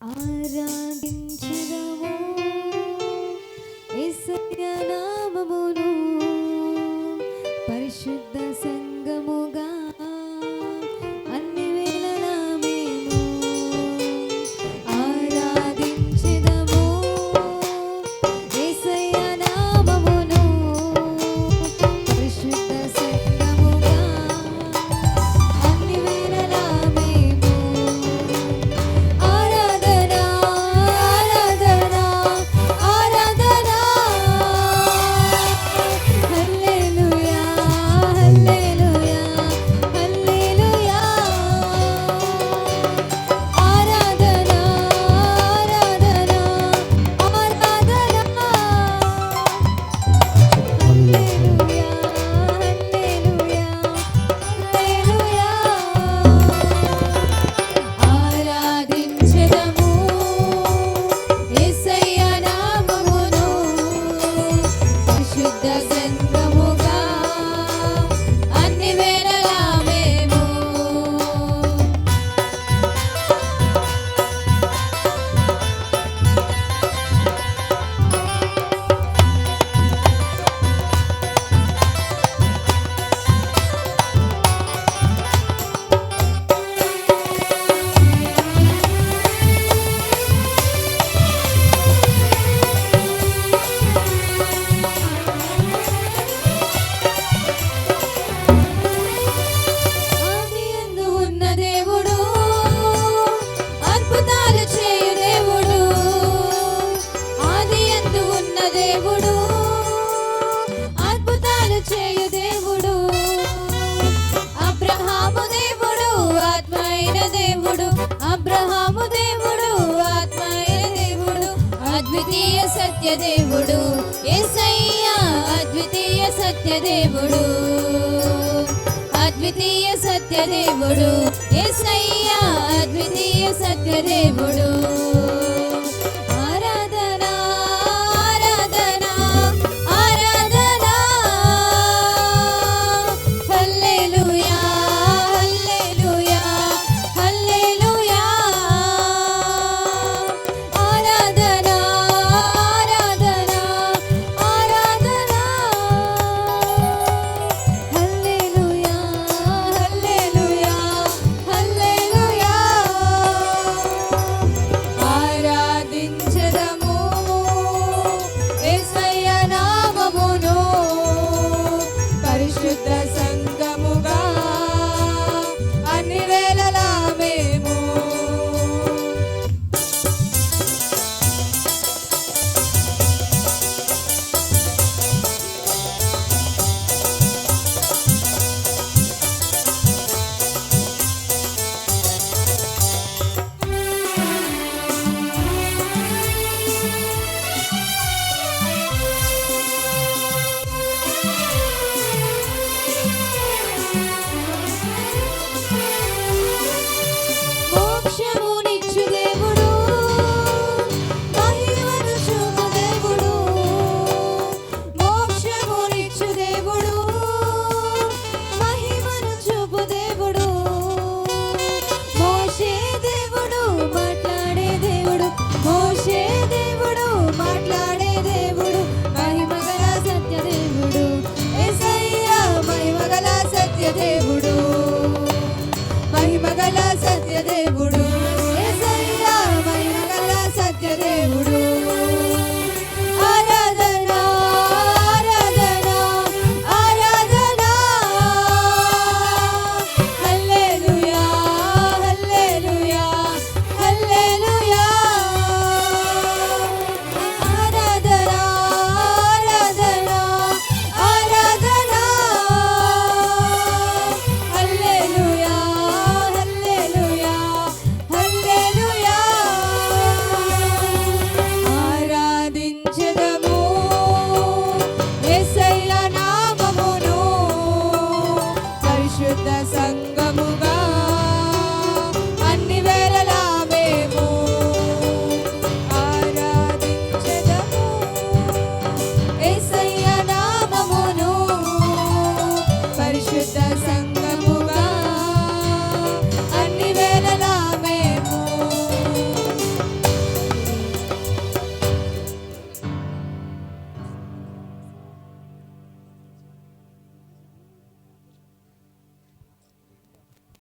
ఆరాధించెదము యేసయ్య నామమును పరిశుద్ధ సంగముగా అన్ని వేళలా మేము ఆరాధించెదము యేసయ్య నామమును పరిశుద్ధ సంగముగా అన్ని వేళలా మేము ఆరాధన ఆరాధన ఆరాధన హల్లెలూయా హల్లెలూయా హల్లెలూయా ఆరాధన ఆరాధన ఆరాధన హల్లెలూయా హల్లెలూయా హల్లెలూయా ఆరాధించెదము యేసయ్య నామమును పరిశుద్ధ సంగముగా అన్ని వేళలా మేము ఆదియందు ఉన్న దేవుడు అద్భుతాలు చేయు దేవుడు ఆదియందు ఉన్న దేవుడు అద్భుతాలు చేయు దేవుడు అబ్రహాము దేవుడు ఆత్మ అయిన దేవుడు అబ్రహాము దేవుడు ఆత్మ అయిన దేవుడు అద్వితీయ సత్య దేవుడు యేసయ్య అద్వితీయ సత్య దేవుడు అద్వితీయ సత్య దేవుడు యేసయ్య అద్వితీయ సత్య దేవుడు